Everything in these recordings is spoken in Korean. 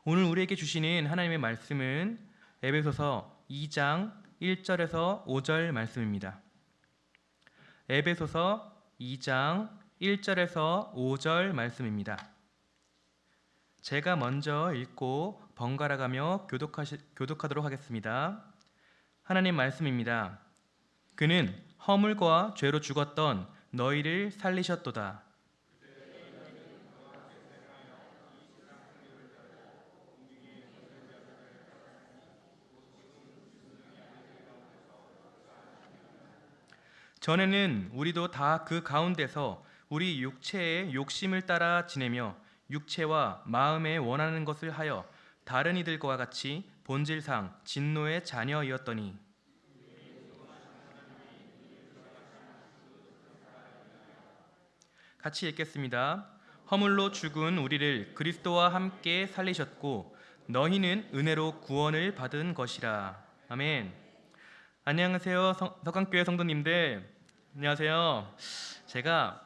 오늘 우리에게 주시는 하나님의 말씀은 에베소서 2장 1절에서 5절 말씀입니다. 에베소서 2장 1절에서 5절 말씀입니다. 제가 먼저 읽고 번갈아가며 교독하도록 하겠습니다. 하나님 말씀입니다. 그는 허물과 죄로 죽었던 너희를 살리셨도다. 전에는 우리도 다 그 가운데서 우리 육체의 욕심을 따라 지내며 육체와 마음에 원하는 것을 하여 다른 이들과 같이 본질상 진노의 자녀이었더니 같이 읽겠습니다. 허물로 죽은 우리를 그리스도와 함께 살리셨고 너희는 은혜로 구원을 받은 것이라. 아멘. 안녕하세요, 석강교회 성도님들. 안녕하세요. 제가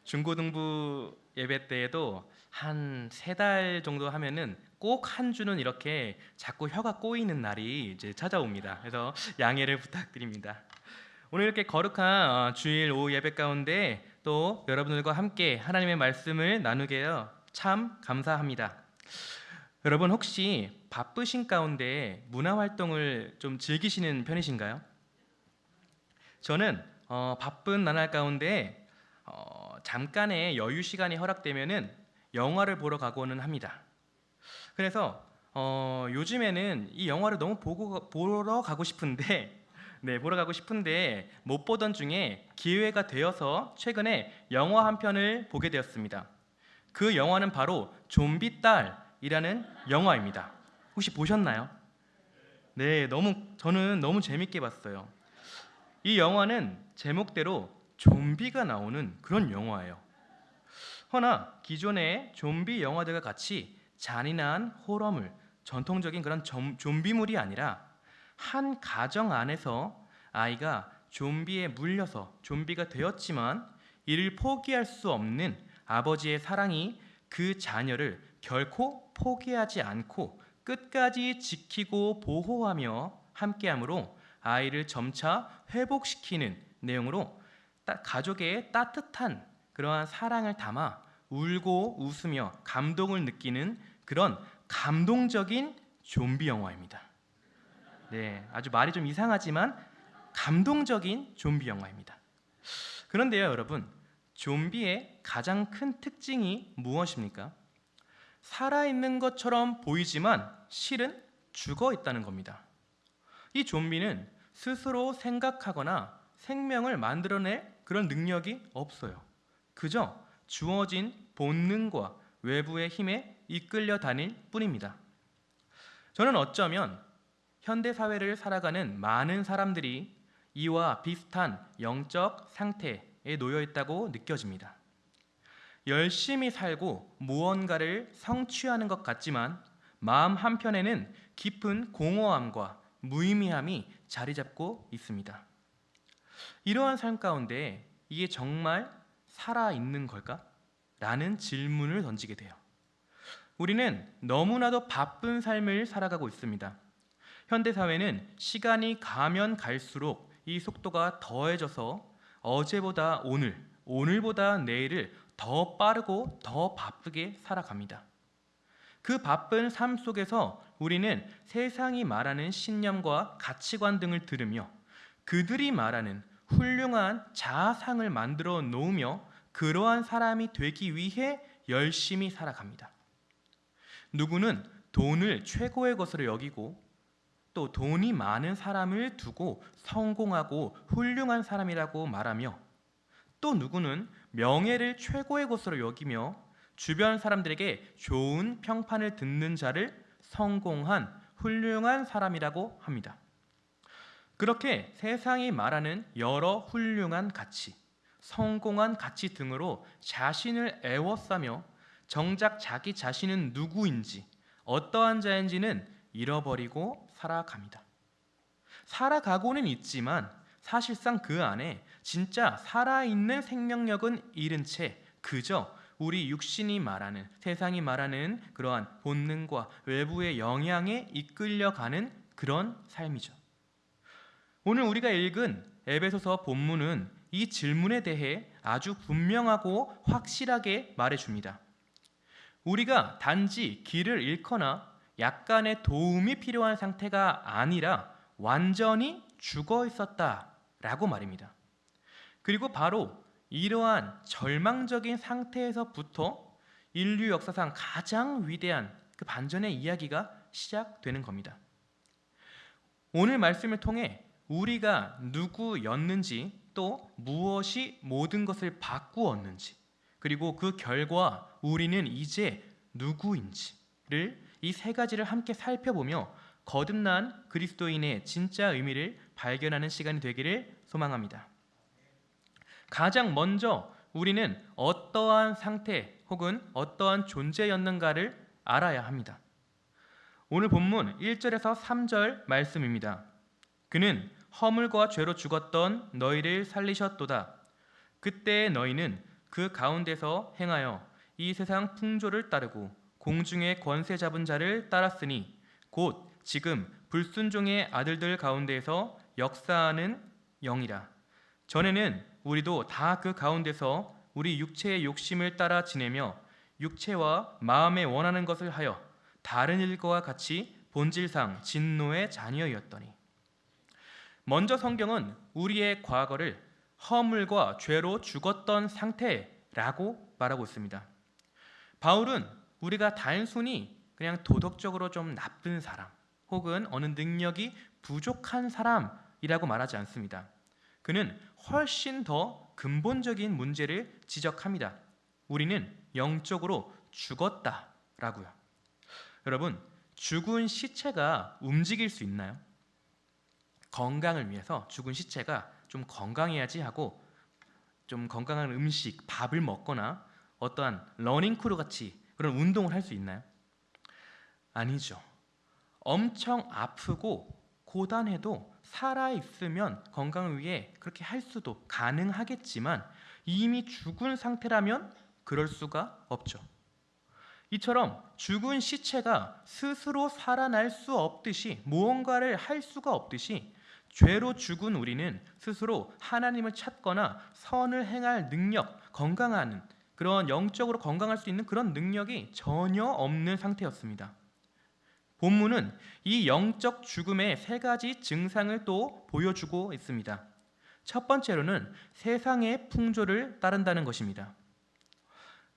중고등부 예배 때에도 한 3달 정도 하면은 꼭 한 주는 이렇게 자꾸 혀가 꼬이는 날이 이제 찾아옵니다. 그래서 양해를 부탁드립니다. 오늘 이렇게 거룩한 주일 오후 예배 가운데 또 여러분들과 함께 하나님의 말씀을 나누게 해요. 참 감사합니다. 여러분 혹시 바쁘신 가운데 문화활동을 좀 즐기시는 편이신가요? 저는 바쁜 나날 가운데 잠깐의 여유 시간이 허락되면은 영화를 보러 가고는 합니다. 그래서 요즘에는 이 영화를 너무 보러 가고 싶은데 보러 가고 싶은데 못 보던 중에 기회가 되어서 최근에 영화 한 편을 보게 되었습니다. 그 영화는 바로 좀비 딸이라는 영화입니다. 혹시 보셨나요? 네, 저는 너무 재밌게 봤어요. 이 영화는 제목대로 좀비가 나오는 그런 영화예요. 허나 기존의 좀비 영화들과 같이 잔인한 호러물, 전통적인 그런 좀비물이 아니라 한 가정 안에서 아이가 좀비에 물려서 좀비가 되었지만 이를 포기할 수 없는 아버지의 사랑이 그 자녀를 결코 포기하지 않고 끝까지 지키고 보호하며 함께하므로 아이를 점차 회복시키는 내용으로 가족의 따뜻한 그러한 사랑을 담아 울고 웃으며 감동을 느끼는 그런 감동적인 좀비 영화입니다. 네, 아주 말이 좀 이상하지만 감동적인 좀비 영화입니다. 그런데요, 여러분, 좀비의 가장 큰 특징이 무엇입니까? 살아있는 것처럼 보이지만 실은 죽어 있다는 겁니다. 이 좀비는 스스로 생각하거나 생명을 만들어낼 그런 능력이 없어요. 그저 주어진 본능과 외부의 힘에 이끌려 다닐 뿐입니다. 저는 어쩌면 현대 사회를 살아가는 많은 사람들이 이와 비슷한 영적 상태에 놓여 있다고 느껴집니다. 열심히 살고 무언가를 성취하는 것 같지만 마음 한편에는 깊은 공허함과 무의미함이 자리 잡고 있습니다. 이러한 삶 가운데 이게 정말 살아있는 걸까? 라는 질문을 던지게 돼요. 우리는 너무나도 바쁜 삶을 살아가고 있습니다. 현대사회는 시간이 가면 갈수록 이 속도가 더해져서 어제보다 오늘, 오늘보다 내일을 더 빠르고 더 바쁘게 살아갑니다. 그 바쁜 삶 속에서 우리는 세상이 말하는 신념과 가치관 등을 들으며 그들이 말하는 훌륭한 자아상을 만들어 놓으며 그러한 사람이 되기 위해 열심히 살아갑니다. 누구는 돈을 최고의 것으로 여기고 또 돈이 많은 사람을 두고 성공하고 훌륭한 사람이라고 말하며 또 누구는 명예를 최고의 것으로 여기며 주변 사람들에게 좋은 평판을 듣는 자를 성공한 훌륭한 사람이라고 합니다. 그렇게 세상이 말하는 여러 훌륭한 가치, 성공한 가치 등으로 자신을 애워싸며 정작 자기 자신은 누구인지 어떠한 자인지는 잃어버리고 살아갑니다. 살아가고는 있지만 사실상 그 안에 진짜 살아있는 생명력은 잃은 채 그저 우리 육신이 말하는, 세상이 말하는 그러한 본능과 외부의 영향에 이끌려가는 그런 삶이죠. 오늘 우리가 읽은 에베소서 본문은 이 질문에 대해 아주 분명하고 확실하게 말해줍니다. 우리가 단지 길을 잃거나 약간의 도움이 필요한 상태가 아니라 완전히 죽어 있었다라고 말입니다. 그리고 바로 이러한 절망적인 상태에서부터 인류 역사상 가장 위대한 그 반전의 이야기가 시작되는 겁니다. 오늘 말씀을 통해 우리가 누구였는지, 또 무엇이 모든 것을 바꾸었는지, 그리고 그 결과 우리는 이제 누구인지를 이 세 가지를 함께 살펴보며 거듭난 그리스도인의 진짜 의미를 발견하는 시간이 되기를 소망합니다. 가장 먼저 우리는 어떠한 상태 혹은 어떠한 존재였는가를 알아야 합니다. 오늘 본문 1절에서 3절 말씀입니다. 그는 허물과 죄로 죽었던 너희를 살리셨도다. 그때 너희는 그 가운데서 행하여 이 세상 풍조를 따르고 공중의 권세 잡은 자를 따랐으니 곧 지금 불순종의 아들들 가운데에서 역사하는 영이라. 전에는 우리도 다 그 가운데서 우리 육체의 욕심을 따라 지내며 육체와 마음에 원하는 것을 하여 다른 일과 같이 본질상 진노의 자녀였더니. 먼저 성경은 우리의 과거를 허물과 죄로 죽었던 상태라고 말하고 있습니다. 바울은 우리가 단순히 그냥 도덕적으로 좀 나쁜 사람 혹은 어느 능력이 부족한 사람이라고 말하지 않습니다. 그는 훨씬 더 근본적인 문제를 지적합니다. 우리는 영적으로 죽었다라고요. 여러분, 죽은 시체가 움직일 수 있나요? 건강을 위해서 죽은 시체가 좀 건강해야지 하고 좀 건강한 음식, 밥을 먹거나 어떠한 러닝크루 같이 그런 운동을 할 수 있나요? 아니죠. 엄청 아프고 고단해도 살아있으면 건강을 위해 그렇게 할 수도 가능하겠지만 이미 죽은 상태라면 그럴 수가 없죠. 이처럼 죽은 시체가 스스로 살아날 수 없듯이, 무언가를 할 수가 없듯이 죄로 죽은 우리는 스스로 하나님을 찾거나 선을 행할 능력, 건강한 그런 영적으로 건강할 수 있는 그런 능력이 전혀 없는 상태였습니다. 본문은 이 영적 죽음의 세 가지 증상을 또 보여주고 있습니다. 첫 번째로는 세상의 풍조를 따른다는 것입니다.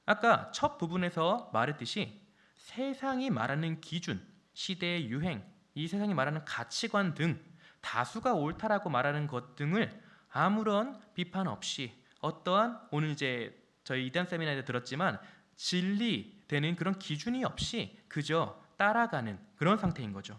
아까 첫 부분에서 말했듯이 세상이 말하는 기준, 시대의 유행, 이 세상이 말하는 가치관 등 다수가 옳다라고 말하는 것 등을 아무런 비판 없이 어떠한 오늘 이제 저희 이단 세미나에 들었지만 진리되는 그런 기준이 없이 그저 따라가는 그런 상태인 거죠.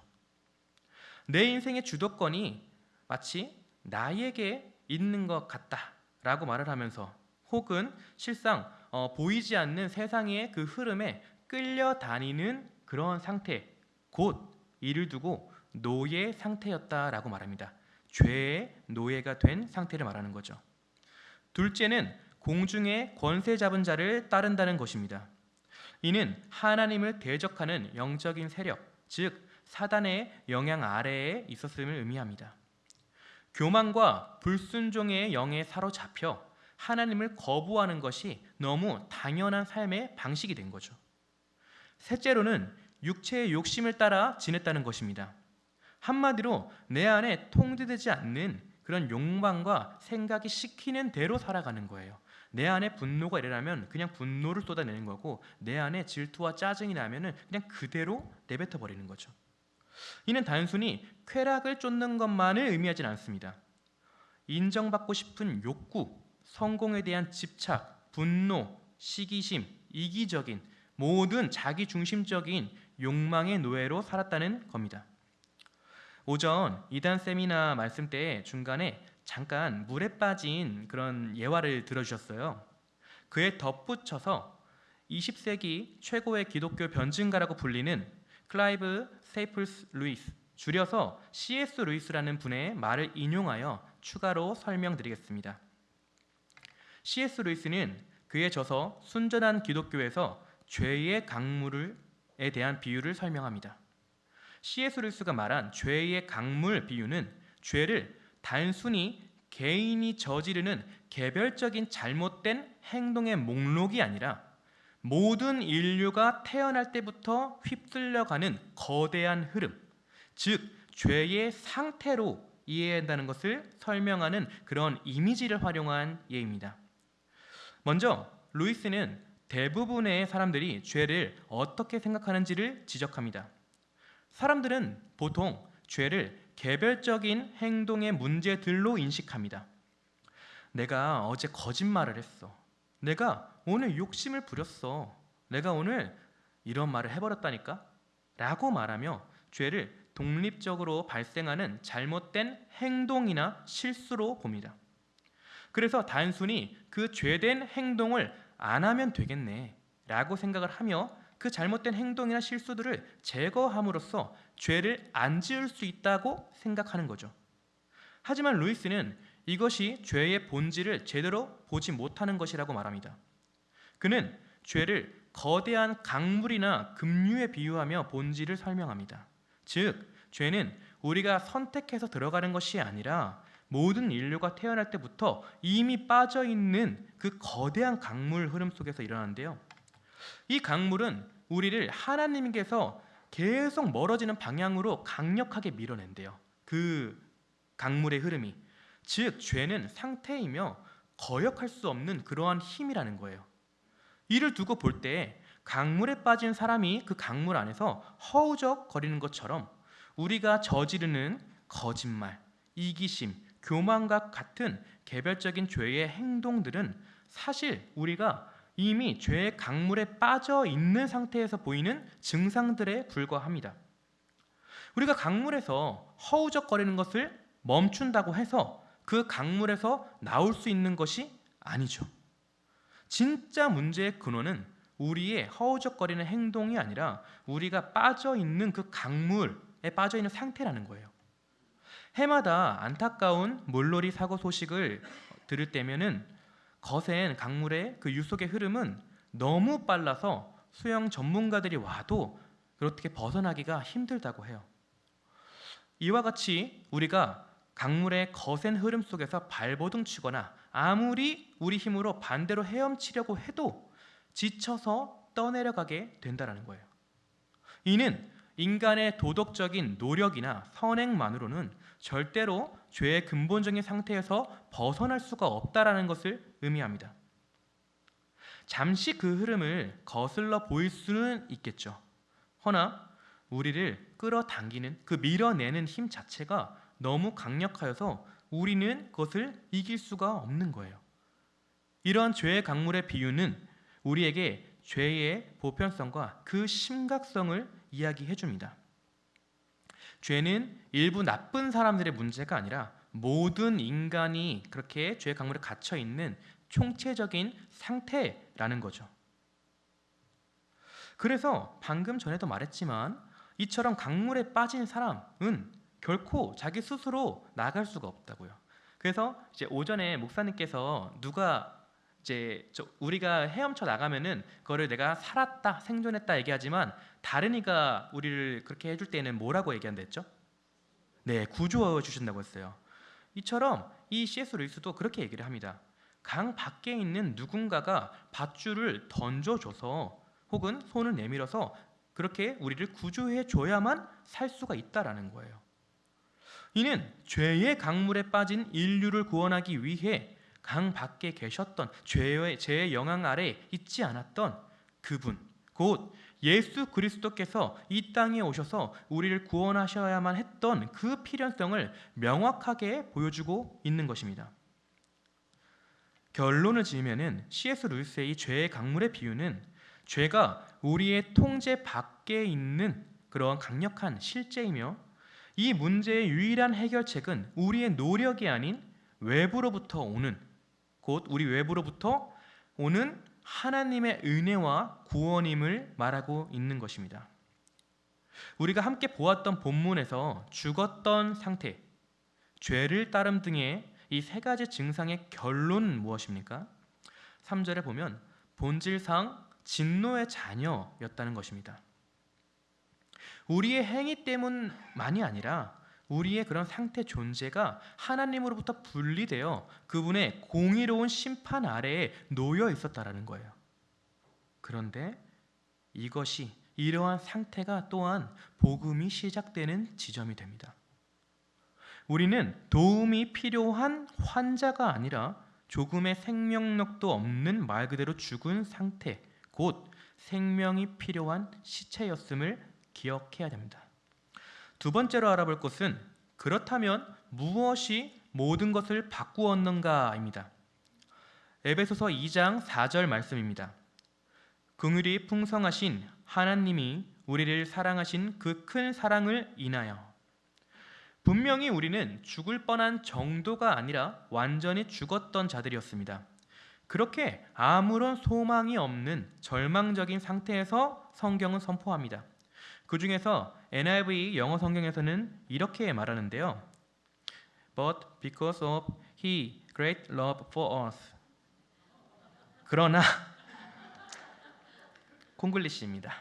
내 인생의 주도권이 마치 나에게 있는 것 같다라고 말을 하면서 혹은 실상 보이지 않는 세상의 그 흐름에 끌려다니는 그런 상태, 곧 이를 두고 노예 상태였다라고 말합니다. 죄의 노예가 된 상태를 말하는 거죠. 둘째는 공중의 권세 잡은 자를 따른다는 것입니다. 이는 하나님을 대적하는 영적인 세력, 즉 사단의 영향 아래에 있었음을 의미합니다. 교만과 불순종의 영에 사로잡혀 하나님을 거부하는 것이 너무 당연한 삶의 방식이 된 거죠. 셋째로는 육체의 욕심을 따라 지냈다는 것입니다. 한마디로 내 안에 통제되지 않는 그런 욕망과 생각이 시키는 대로 살아가는 거예요. 내 안에 분노가 일어나면 그냥 분노를 쏟아내는 거고, 내 안에 질투와 짜증이 나면은 그냥 그대로 내뱉어 버리는 거죠. 이는 단순히 쾌락을 쫓는 것만을 의미하진 않습니다. 인정받고 싶은 욕구, 성공에 대한 집착, 분노, 시기심, 이기적인 모든 자기중심적인 욕망의 노예로 살았다는 겁니다. 오전 이단 세미나 말씀 때 중간에 잠깐 물에 빠진 그런 예화를 들어주셨어요. 그에 덧붙여서 20세기 최고의 기독교 변증가라고 불리는 클라이브 스테이플스 루이스, 줄여서 C.S. 루이스라는 분의 말을 인용하여 추가로 설명드리겠습니다. C.S. 루이스는 그의 저서 순전한 기독교에서 죄의 강물에 대한 비유를 설명합니다. C.S. 루이스가 말한 죄의 강물 비유는 죄를 단순히 개인이 저지르는 개별적인 잘못된 행동의 목록이 아니라 모든 인류가 태어날 때부터 휩쓸려가는 거대한 흐름, 즉 죄의 상태로 이해해야 한다는 것을 설명하는 그런 이미지를 활용한 예입니다. 먼저 루이스는 대부분의 사람들이 죄를 어떻게 생각하는지를 지적합니다. 사람들은 보통 죄를 개별적인 행동의 문제들로 인식합니다. 내가 어제 거짓말을 했어. 내가 오늘 욕심을 부렸어. 내가 오늘 이런 말을 해버렸다니까? 라고 말하며 죄를 독립적으로 발생하는 잘못된 행동이나 실수로 봅니다. 그래서 단순히 그 죄된 행동을 안 하면 되겠네 라고 생각을 하며 그 잘못된 행동이나 실수들을 제거함으로써 죄를 안 지을 수 있다고 생각하는 거죠. 하지만 루이스는 이것이 죄의 본질을 제대로 보지 못하는 것이라고 말합니다. 그는 죄를 거대한 강물이나 급류에 비유하며 본질을 설명합니다. 즉, 죄는 우리가 선택해서 들어가는 것이 아니라 모든 인류가 태어날 때부터 이미 빠져있는 그 거대한 강물 흐름 속에서 일어나는데요. 이 강물은 우리를 하나님께서 계속 멀어지는 방향으로 강력하게 밀어낸대요. 그 강물의 흐름이. 즉, 죄는 상태이며 거역할 수 없는 그러한 힘이라는 거예요. 이를 두고 볼 때 강물에 빠진 사람이 그 강물 안에서 허우적거리는 것처럼 우리가 저지르는 거짓말, 이기심, 교만과 같은 개별적인 죄의 행동들은 사실 우리가 이미 죄의 강물에 빠져 있는 상태에서 보이는 증상들에 불과합니다. 우리가 강물에서 허우적거리는 것을 멈춘다고 해서 그 강물에서 나올 수 있는 것이 아니죠. 진짜 문제의 근원은 우리의 허우적거리는 행동이 아니라 우리가 빠져 있는 그 강물에 빠져 있는 상태라는 거예요. 해마다 안타까운 물놀이 사고 소식을 들을 때면은 거센 강물의 그 유속의 흐름은 너무 빨라서 수영 전문가들이 와도 그렇게 벗어나기가 힘들다고 해요. 이와 같이 우리가 강물의 거센 흐름 속에서 발버둥 치거나 아무리 우리 힘으로 반대로 헤엄치려고 해도 지쳐서 떠내려가게 된다는 거예요. 이는 인간의 도덕적인 노력이나 선행만으로는 절대로 죄의 근본적인 상태에서 벗어날 수가 없다라는 것을 의미합니다. 잠시 그 흐름을 거슬러 보일 수는 있겠죠. 허나 우리를 끌어당기는 그 밀어내는 힘 자체가 너무 강력하여서 우리는 그것을 이길 수가 없는 거예요. 이러한 죄의 강물의 비유는 우리에게 죄의 보편성과 그 심각성을 이야기해 줍니다. 죄는 일부 나쁜 사람들의 문제가 아니라 모든 인간이 그렇게 죄의 강물에 갇혀 있는 총체적인 상태라는 거죠. 그래서 방금 전에도 말했지만 이처럼 강물에 빠진 사람은 결코 자기 스스로 나갈 수가 없다고요. 그래서 이제 오전에 목사님께서 누가 이제 우리가 헤엄쳐 나가면은 그거를 내가 살았다, 생존했다 얘기하지만 다른 이가 우리를 그렇게 해줄 때는 뭐라고 얘기한다 했죠? 네, 구조해 주신다고 했어요. 이처럼 이 C.S. 루이스도 그렇게 얘기를 합니다. 강 밖에 있는 누군가가 밧줄을 던져줘서 혹은 손을 내밀어서 그렇게 우리를 구조해 줘야만 살 수가 있다라는 거예요. 이는 죄의 강물에 빠진 인류를 구원하기 위해 강 밖에 계셨던 죄의 영향 아래 있지 않았던 그분, 곧 예수 그리스도께서 이 땅에 오셔서 우리를 구원하셔야만 했던 그 필연성을 명확하게 보여주고 있는 것입니다. 결론을 지으면은 C.S. 루이스의 이 죄의 강물의 비유는 죄가 우리의 통제 밖에 있는 그런 강력한 실제이며 이 문제의 유일한 해결책은 우리의 노력이 아닌 외부로부터 오는, 곧 우리 외부로부터 오는 하나님의 은혜와 구원임을 말하고 있는 것입니다. 우리가 함께 보았던 본문에서 죽었던 상태, 죄를 따름 등의 이 세 가지 증상의 결론은 무엇입니까? 3절에 보면 본질상 진노의 자녀였다는 것입니다. 우리의 행위 때문만이 아니라 우리의 그런 상태 존재가 하나님으로부터 분리되어 그분의 공의로운 심판 아래에 놓여 있었다라는 거예요. 그런데 이러한 상태가 또한 복음이 시작되는 지점이 됩니다. 우리는 도움이 필요한 환자가 아니라 조금의 생명력도 없는 말 그대로 죽은 상태, 곧 생명이 필요한 시체였음을 기억해야 됩니다. 두 번째로 알아볼 것은 그렇다면 무엇이 모든 것을 바꾸었는가입니다. 에베소서 2장 4절 말씀입니다. 긍휼이 풍성하신 하나님이 우리를 사랑하신 그 큰 사랑을 인하여. 분명히 우리는 죽을 뻔한 정도가 아니라 완전히 죽었던 자들이었습니다. 그렇게 아무런 소망이 없는 절망적인 상태에서 성경은 선포합니다. 그 중에서 NIV 영어 성경에서는 이렇게 말하는데요. But because of His great love for us. 그러나 콩글리시입니다.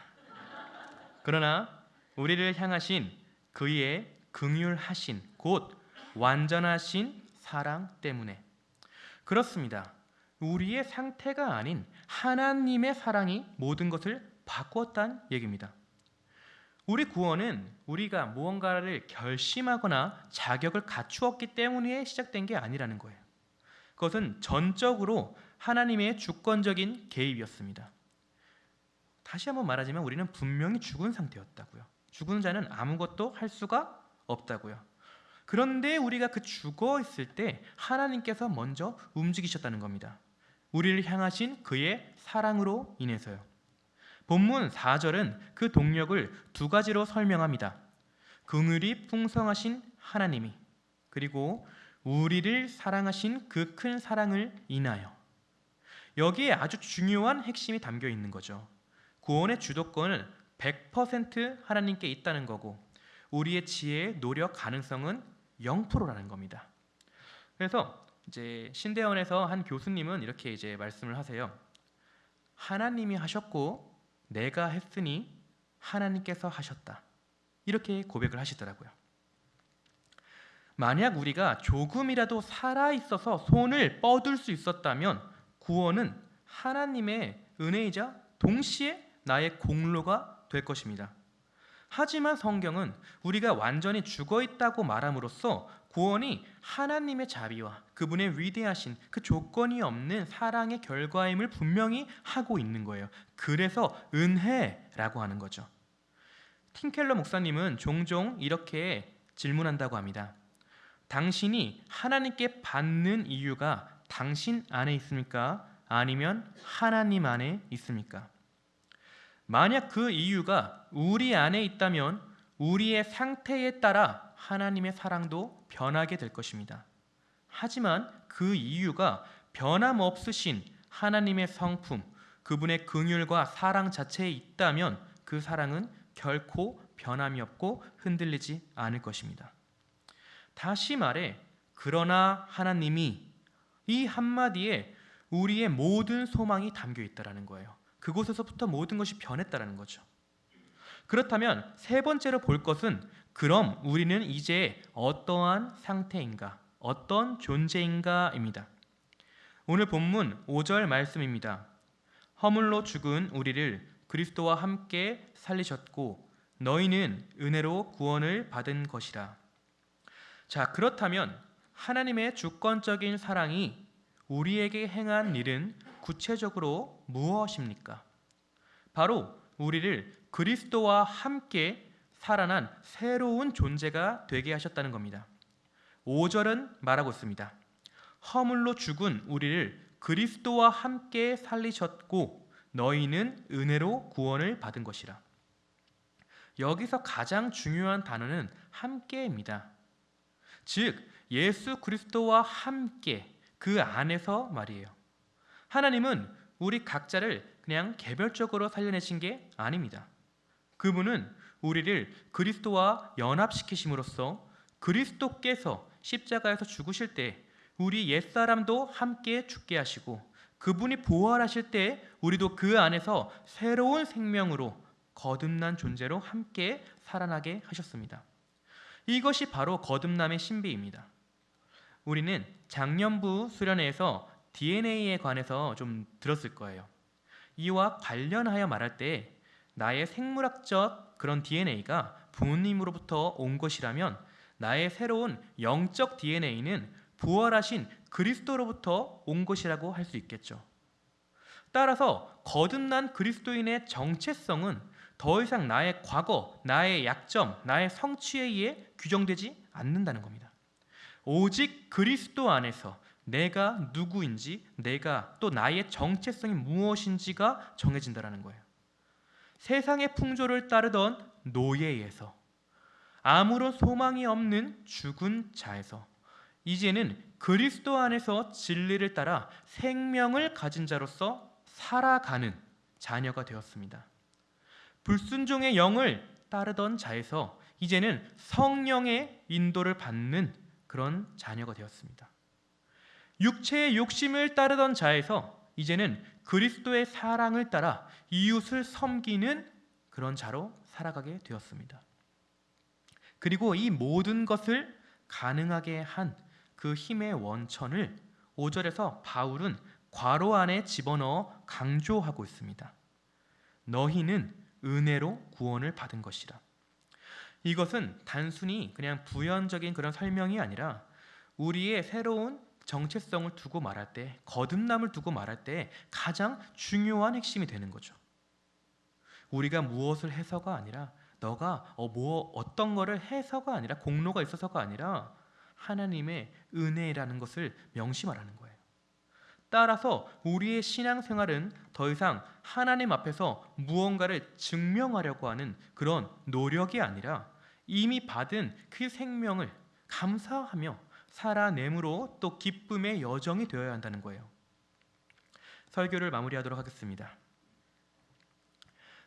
그러나 우리를 향하신 그의 긍휼하신 곧 완전하신 사랑 때문에. 그렇습니다. 우리의 상태가 아닌 하나님의 사랑이 모든 것을 바꾸었다는 얘기입니다. 우리 구원은 우리가 무언가를 결심하거나 자격을 갖추었기 때문에 시작된 게 아니라는 거예요. 그것은 전적으로 하나님의 주권적인 개입이었습니다. 다시 한번 말하자면 우리는 분명히 죽은 상태였다고요. 죽은 자는 아무것도 할 수가 없다고요. 그런데 우리가 그 죽어 있을 때 하나님께서 먼저 움직이셨다는 겁니다. 우리를 향하신 그의 사랑으로 인해서요. 본문 4절은 그 동력을 두 가지로 설명합니다. 긍휼이 풍성하신 하나님이, 그리고 우리를 사랑하신 그 큰 사랑을 인하여. 여기에 아주 중요한 핵심이 담겨 있는 거죠. 구원의 주도권은 100% 하나님께 있다는 거고 우리의 지혜, 노력, 가능성은 0%라는 겁니다. 그래서 이제 신대원에서 한 교수님은 이렇게 이제 말씀을 하세요. 하나님이 하셨고 내가 했으니 하나님께서 하셨다. 이렇게 고백을 하시더라고요. 만약 우리가 조금이라도 살아있어서 손을 뻗을 수 있었다면 구원은 하나님의 은혜이자 동시에 나의 공로가 될 것입니다. 하지만 성경은 우리가 완전히 죽어있다고 말함으로써 구원이 하나님의 자비와 그분의 위대하신 그 조건이 없는 사랑의 결과임을 분명히 하고 있는 거예요. 그래서 은혜라고 하는 거죠. 팀켈러 목사님은 종종 이렇게 질문한다고 합니다. 당신이 하나님께 받는 이유가 당신 안에 있습니까? 아니면 하나님 안에 있습니까? 만약 그 이유가 우리 안에 있다면 우리의 상태에 따라 하나님의 사랑도 변하게 될 것입니다. 하지만 그 이유가 변함없으신 하나님의 성품, 그분의 긍휼과 사랑 자체에 있다면 그 사랑은 결코 변함이 없고 흔들리지 않을 것입니다. 다시 말해, 그러나 하나님이, 이 한마디에 우리의 모든 소망이 담겨 있다는 거예요. 그곳에서부터 모든 것이 변했다는 거죠. 그렇다면 세 번째로 볼 것은 그럼 우리는 이제 어떠한 상태인가, 어떤 존재인가입니다. 오늘 본문 5절 말씀입니다. 허물로 죽은 우리를 그리스도와 함께 살리셨고 너희는 은혜로 구원을 받은 것이라. 자, 그렇다면 하나님의 주권적인 사랑이 우리에게 행한 일은 구체적으로 무엇입니까? 바로 우리를 그리스도와 함께 살아난 새로운 존재가 되게 하셨다는 겁니다. 5절은 말하고 있습니다. 허물로 죽은 우리를 그리스도와 함께 살리셨고 너희는 은혜로 구원을 받은 것이라. 여기서 가장 중요한 단어는 함께입니다. 즉 예수 그리스도와 함께 그 안에서 말이에요. 하나님은 우리 각자를 그냥 개별적으로 살려내신 게 아닙니다. 그분은 우리를 그리스도와 연합시키심으로써 그리스도께서 십자가에서 죽으실 때 우리 옛사람도 함께 죽게 하시고 그분이 부활하실 때 우리도 그 안에서 새로운 생명으로 거듭난 존재로 함께 살아나게 하셨습니다. 이것이 바로 거듭남의 신비입니다. 우리는 작년부 수련회에서 DNA에 관해서 좀 들었을 거예요. 이와 관련하여 말할 때 나의 생물학적 그런 DNA가 부모님으로부터 온 것이라면 나의 새로운 영적 DNA는 부활하신 그리스도로부터 온 것이라고 할 수 있겠죠. 따라서 거듭난 그리스도인의 정체성은 더 이상 나의 과거, 나의 약점, 나의 성취에 의해 규정되지 않는다는 겁니다. 오직 그리스도 안에서 내가 누구인지, 내가 또 나의 정체성이 무엇인지가 정해진다는 거예요. 세상의 풍조를 따르던 노예에서, 아무런 소망이 없는 죽은 자에서 이제는 그리스도 안에서 진리를 따라 생명을 가진 자로서 살아가는 자녀가 되었습니다. 불순종의 영을 따르던 자에서 이제는 성령의 인도를 받는 그런 자녀가 되었습니다. 육체의 욕심을 따르던 자에서 이제는 그리스도의 사랑을 따라 이웃을 섬기는 그런 자로 살아가게 되었습니다. 그리고 이 모든 것을 가능하게 한 그 힘의 원천을 5절에서 바울은 괄호 안에 집어넣어 강조하고 있습니다. 너희는 은혜로 구원을 받은 것이라. 이것은 단순히 그냥 부연적인 그런 설명이 아니라 우리의 새로운 정체성을 두고 말할 때, 거듭남을 두고 말할 때 가장 중요한 핵심이 되는 거죠. 우리가 무엇을 해서가 아니라, 너가 어떤 거를 해서가 아니라, 공로가 있어서가 아니라 하나님의 은혜라는 것을 명심하라는 거예요. 따라서 우리의 신앙생활은 더 이상 하나님 앞에서 무언가를 증명하려고 하는 그런 노력이 아니라 이미 받은 그 생명을 감사하며 살아내므로 또 기쁨의 여정이 되어야 한다는 거예요. 설교를 마무리하도록 하겠습니다.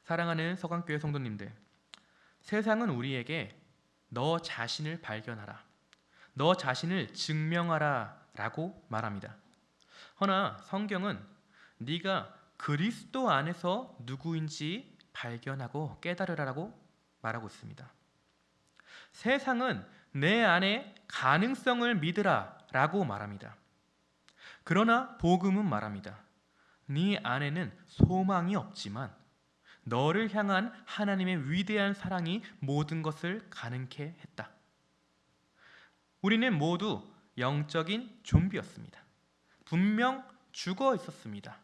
사랑하는 서강교회 성도님들, 세상은 우리에게 너 자신을 발견하라, 너 자신을 증명하라 라고 말합니다. 허나 성경은 네가 그리스도 안에서 누구인지 발견하고 깨달으라고 말하고 있습니다. 세상은 내 안에 가능성을 믿으라 라고 말합니다. 그러나 복음은 말합니다. 네 안에는 소망이 없지만 너를 향한 하나님의 위대한 사랑이 모든 것을 가능케 했다. 우리는 모두 영적인 좀비였습니다. 분명 죽어 있었습니다.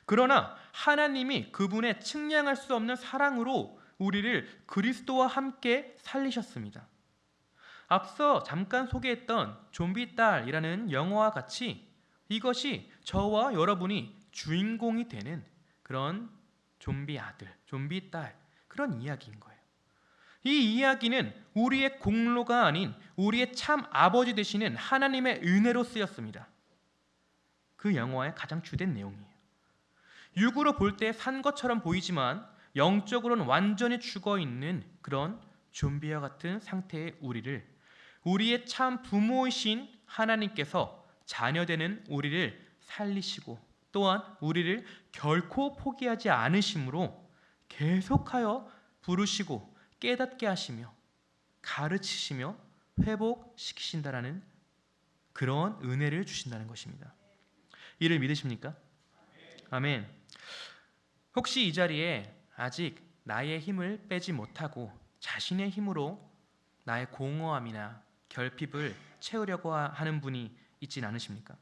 그러나 하나님이 그분의 측량할 수 없는 사랑으로 우리를 그리스도와 함께 살리셨습니다. 앞서 잠깐 소개했던 좀비 딸이라는 영화와 같이 이것이 저와 여러분이 주인공이 되는 그런 좀비 아들, 좀비 딸, 그런 이야기인 거예요. 이 이야기는 우리의 공로가 아닌 우리의 참 아버지 되시는 하나님의 은혜로 쓰였습니다. 그 영화의 가장 주된 내용이에요. 육으로 볼 때 산 것처럼 보이지만 영적으로는 완전히 죽어있는 그런 좀비와 같은 상태의 우리를 우리의 참 부모이신 하나님께서 자녀되는 우리를 살리시고 또한 우리를 결코 포기하지 않으심으로 계속하여 부르시고 깨닫게 하시며 가르치시며 회복시키신다라는 그런 은혜를 주신다는 것입니다. 이를 믿으십니까? 아멘. 혹시 이 자리에 아직 나의 힘을 빼지 못하고 자신의 힘으로 나의 공허함이나 결핍을 채우려고 하는 분이 있진 않으십니까?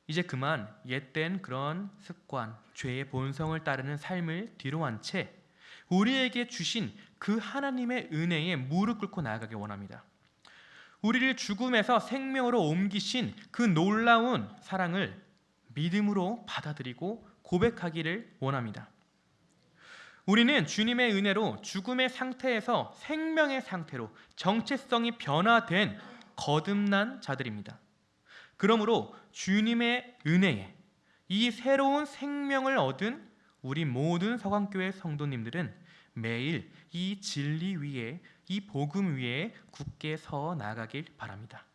이제 그만 옛된 그런 습관, 죄의 본성을 따르는 삶을 뒤로 한 채 우리에게 주신 그 하나님의 은혜에 무릎 꿇고 나아가기 원합니다. 우리를 죽음에서 생명으로 옮기신 그 놀라운 사랑을 믿음으로 받아들이고 고백하기를 원합니다. 우리는 주님의 은혜로 죽음의 상태에서 생명의 상태로 정체성이 변화된 거듭난 자들입니다. 그러므로 주님의 은혜에 이 새로운 생명을 얻은 우리 모든 서강교회 성도님들은 매일 이 진리 위에, 이 복음 위에 굳게 서 나가길 바랍니다.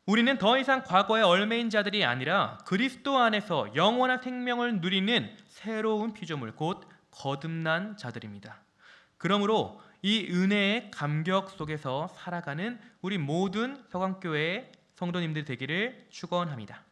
우리는 더 이상 과거의 얼매인 자들이 아니라 그리스도 안에서 영원한 생명을 누리는 새로운 피조물, 곧 거듭난 자들입니다. 그러므로 이 은혜의 감격 속에서 살아가는 우리 모든 서강교회의 성도님들 되기를 축원합니다.